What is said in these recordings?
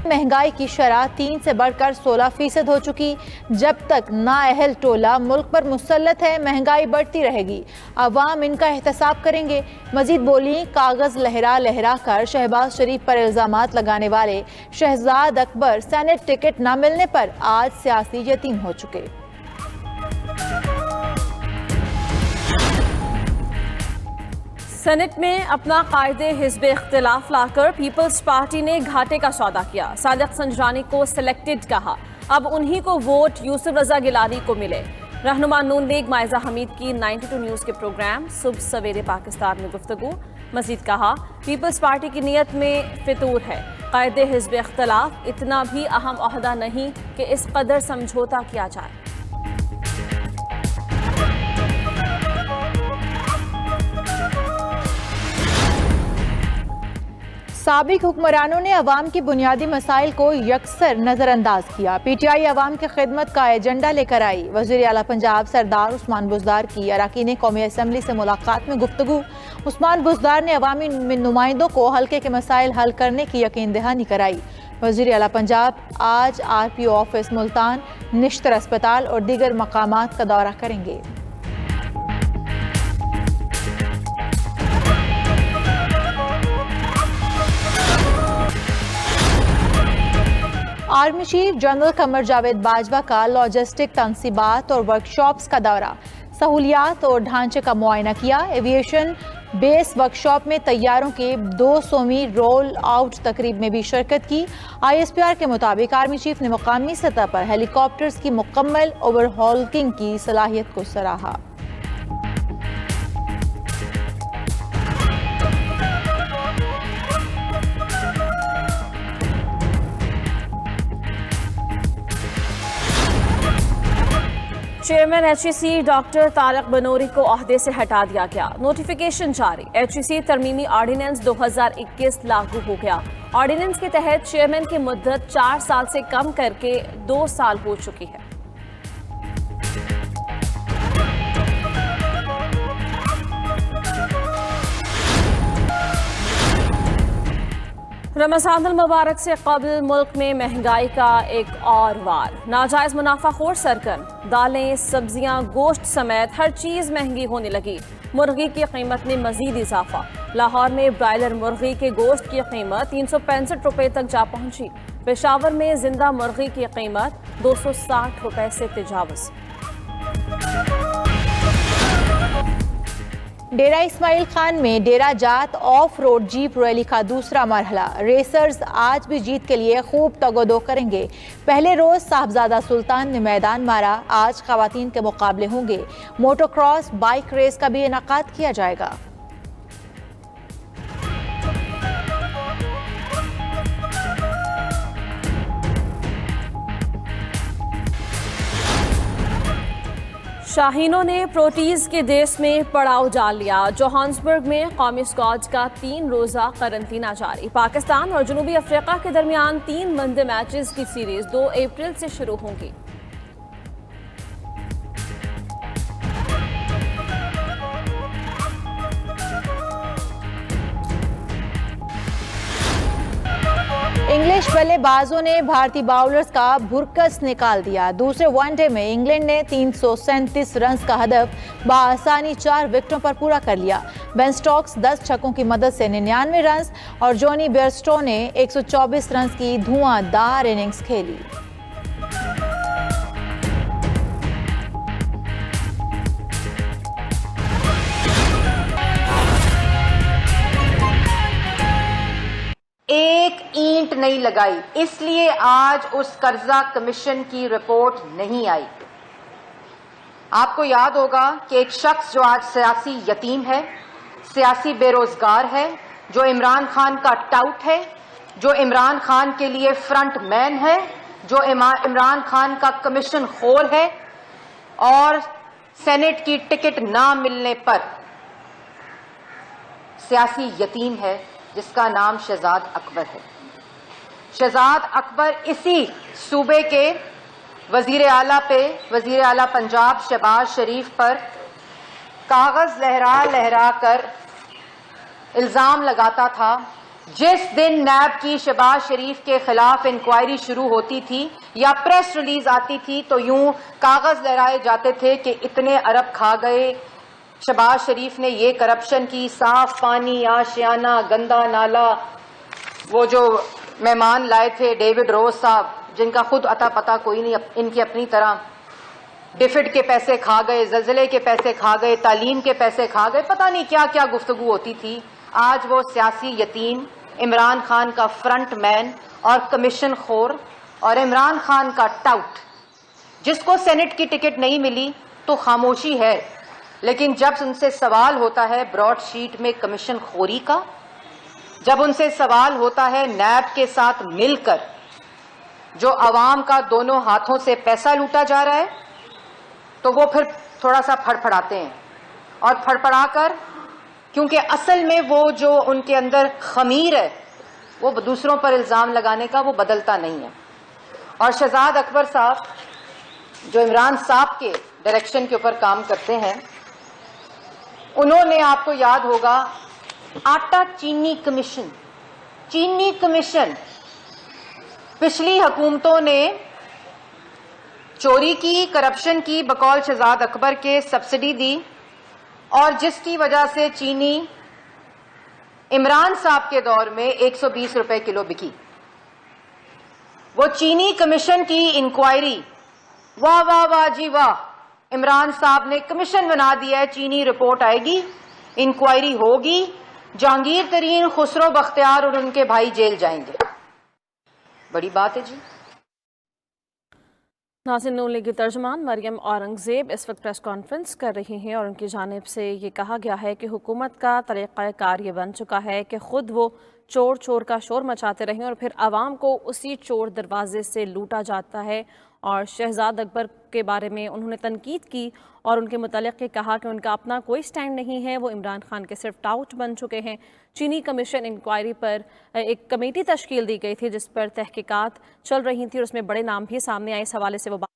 महंगाई की शरह 3 से बढ़कर 16% हो चुकी। जब तक नाअहल टोला मुल्क पर मुसल्लत है, महंगाई बढ़ती रहेगी। अवाम इनका एहतसाब करेंगे। मजीद बोली, कागज लहरा लहरा कर शहबाज शरीफ पर इल्जामात लगाने वाले शहजाद अकबर सेनेट टिकट न मिलने पर आज सियासी यतीम हो चुके। सेनेट में अपना कायदे हिज़्ब इख्तिलाफ लाकर पीपल्स पार्टी ने घाटे का सौदा किया। सादिक संजरानी को सिलेक्टेड कहा, अब उन्हीं को वोट यूसुफ रजा गिलानी को मिले। रहनुमा नून लीग माइजा हमीद की 92 न्यूज़ के प्रोग्राम सुबह सवेरे पाकिस्तान में गुफ्तगू। मजीद कहा, पीपल्स पार्टी की नीयत में फितूर है। कायदे हिज़्ब इख्तिलाफ इतना भी अहम ओहदा नहीं कि इस कदर समझौता किया जाए। साबिक हुक्मरानों ने अवाम की बुनियादी मसाइल को यकसर नज़रअंदाज किया। PTI अवाम की खिदमत का एजेंडा लेकर आई। वज़ीर आला पंजाब सरदार उस्मान बुज़दार की अरकान कौमी असम्बली से मुलाकात में गुफ्तगू। उस्मान बुज़दार ने अवामी नुमाइंदों को हल्के के मसाइल हल करने की यकीन दहानी कराई। वज़ीर आला पंजाब आज RPO ऑफिस मुल्तान, निश्तर अस्पताल और दीगर मकामात का दौरा करेंगे। Army chief general Qamar Javed Bajwa का लॉजिस्टिक तनसीबात और वर्कशॉप्स का दौरा, सहूलियात और ढांचे का मुआयना किया। एविएशन बेस वर्कशॉप में तैयारों के 200वीं रोल आउट तकरीब में भी शिरकत की। ISPR के मुताबिक आर्मी चीफ ने मुकामी सतह पर हेलीकॉप्टर्स की मुकम्मल ओवरहॉलिंग की सलाहियत को सराहा। चेयरमैन HEC डॉक्टर तारक बनोरी को ओहदे से हटा दिया गया। नोटिफिकेशन जारी। HEC तरमीमी ऑर्डिनेंस 2021 लागू हो गया। ऑर्डिनेंस के तहत चेयरमैन की मुद्दत 4 साल से कम करके 2 साल हो चुकी है। रमज़ान अल मुबारक से कबल मुल्क में महंगाई का एक और वार। नाजायज मुनाफाखोर सरगर्म। दालें, सब्जियां, गोश्त समेत हर चीज़ महंगी होने लगी। मुर्गी की कीमत में मजीद इजाफा। लाहौर में ब्रायलर मुर्गी के गोश्त की कीमत 365 रुपये तक जा पहुंची। पेशावर में जिंदा मुर्गी की कीमत 260 रुपये से तजावुज़। डेरा इस्माइल खान में डेरा जात ऑफ रोड जीप रैली का दूसरा मरहला। रेसर्स आज भी जीत के लिए खूब तगोदो करेंगे। पहले रोज साहबजादा सुल्तान ने मैदान मारा, आज खवातीन के मुकाबले होंगे। मोटोक्रॉस बाइक रेस का भी इनाकाद किया जाएगा। शाहीनों ने प्रोटीज के देश में पड़ाव डाल लिया। जोहान्सबर्ग में कौमी स्क्वाड का 3 रोज़ा करंतना जारी। पाकिस्तान और जनूबी अफ्रीका के दरमियान 3 वनडे मैचेस की सीरीज 2 अप्रैल से शुरू होंगी। इंग्लिश बल्लेबाजों ने भारतीय बाउलर्स का भुरकस निकाल दिया। दूसरे वनडे में इंग्लैंड ने 337 रन का हदफ बआसानी 4 विकेटों पर पूरा कर लिया। बेन स्टोक्स 10 छक्कों की मदद से 99 रन और जॉनी बेयरस्टो ने 124 रन की धुआंधार इनिंग्स खेली। एक ईंट नहीं लगाई, इसलिए आज उस कर्जा कमीशन की रिपोर्ट नहीं आई। आपको याद होगा कि एक शख्स जो आज सियासी यतीम है, सियासी बेरोजगार है, जो इमरान खान का टाउट है, जो इमरान खान के लिए फ्रंट मैन है, जो इमरान खान का कमीशन खोर है और सेनेट की टिकट ना मिलने पर सियासी यतीम है, जिसका नाम शहजाद अकबर है। शहजाद अकबर इसी सूबे के वजीर आला पंजाब शहबाज शरीफ पर कागज लहरा लहरा कर इल्जाम लगाता था जिस दिन नैब की शहबाज शरीफ के खिलाफ इंक्वायरी शुरू होती थी या प्रेस रिलीज आती थी तो यूं कागज लहराए जाते थे कि इतने अरब खा गए, शहबाज शरीफ ने ये करप्शन की, साफ पानी, आशियाना, गंदा नाला, वो जो मेहमान लाए थे डेविड रोज साहब जिनका खुद अता पता कोई नहीं, इनकी अपनी तरह, डिफिड के पैसे खा गए, जलजले के पैसे खा गए, तालीम के पैसे खा गए, पता नहीं क्या क्या गुफ्तगू होती थी। आज वो सियासी यतीम, इमरान खान का फ्रंट मैन और कमीशन खोर और इमरान खान का टाउट, जिसको सेनेट की टिकट नहीं मिली तो खामोशी है, लेकिन जब उनसे सवाल होता है ब्रॉडशीट में कमीशन खोरी का, जब उनसे सवाल होता है नैब के साथ मिलकर जो अवाम का दोनों हाथों से पैसा लूटा जा रहा है, तो वो फिर थोड़ा सा फड़फड़ाते हैं। और फड़फड़ाकर, क्योंकि असल में वो जो उनके अंदर खमीर है वो दूसरों पर इल्जाम लगाने का, वो बदलता नहीं है। और शहजाद अकबर साहब जो इमरान साहब के डायरेक्शन के ऊपर काम करते हैं, उन्होंने, आपको याद होगा, आटा चीनी कमीशन, चीनी कमीशन पिछली हुकूमतों ने चोरी की, करप्शन की, बकौल शहजाद अकबर के सब्सिडी दी और जिसकी वजह से चीनी इमरान साहब के दौर में 120 रुपए किलो बिकी। वो चीनी कमीशन की इंक्वायरी, वाह वाह वाह जी वाह, इमरान साहब ने कमीशन बना दिया है, चीनी रिपोर्ट आएगी, इंक्वायरी होगी, जहांगीर तरीन, खुसरो बख्तियार और उनके भाई जेल जाएंगे। बड़ी बात है जी। नाज़रीन, नून लीग की तर्जुमान मरियम औरंगज़ेब इस वक्त प्रेस कॉन्फ्रेंस कर रही हैं और उनकी जानिब से ये कहा गया है कि हुकूमत का तरीक़ाकार ये बन चुका है कि ख़ुद वो चोर चोर का शोर मचाते रहें और फिर आवाम को उसी चोर दरवाजे से लूटा जाता है। और शहजाद अकबर के बारे में उन्होंने तनकीद की और उनके मुतालिक कहा कि उनका अपना कोई स्टैंड नहीं है, वो इमरान खान के सिर्फ टाउट बन चुके हैं। चीनी कमीशन इंक्वायरी पर एक कमेटी तश्कील दी गई थी जिस पर तहकीकात चल रही थी और उसमें बड़े नाम भी सामने आए। इस हवाले से वो बात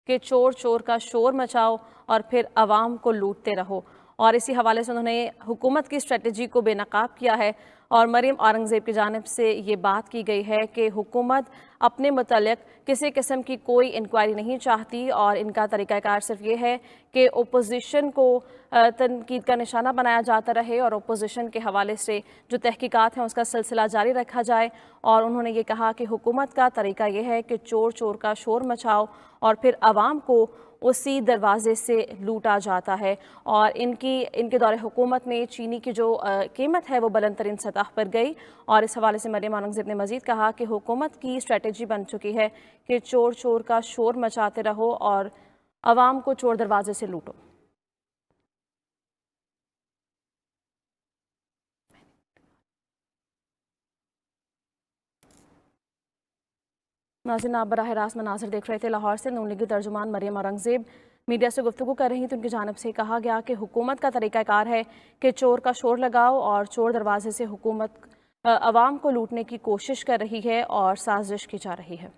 कि चोर चोर का शोर मचाओ और फिर आवाम को लूटते रहो, और इसी हवाले से उन्होंने हुकूमत की स्ट्रेटजी को बेनकाब किया है। और मरियम औरंगज़ेब की जानिब से ये बात की गई है कि हुकूमत अपने मुतल्लिक़ किसी किस्म की कोई इंक्वायरी नहीं चाहती और इनका तरीक़ाकार सिर्फ ये है कि ओपोजिशन को तनकीद का निशाना बनाया जाता रहे और ओपोजिशन के हवाले से जो तहकीकात हैं उसका सिलसिला जारी रखा जाए। और उन्होंने ये कहा कि हुकूमत का तरीका ये है कि चोर चोर का शोर मचाओ और फिर आवाम को उसी दरवाजे से लूटा जाता है। और इनके दौरे हुकूमत में चीनी की जो कीमत है वो बुलंद तरीन सतह पर गई। और इस हवाले से मरियम औरंगज़ेब ने मज़ीद कहा कि हुकूमत की स्ट्रेटजी बन चुकी है कि चोर चोर का शोर मचाते रहो और आवाम को चोर दरवाजे से लूटो। नाज़रीन, आप बराह रास्त मनाज़िर देख रहे थे। लाहौर से नून लीग की तर्जुमान मरियम औरंगज़ेब मीडिया से गुफ्तगू कर रही थी। उनकी जानिब से कहा गया कि हुकूमत का तरीक़ाकार है कि चोर का शोर लगाओ और चोर दरवाजे से हुकूमत आवाम को लूटने की कोशिश कर रही है और साजिश की जा रही है।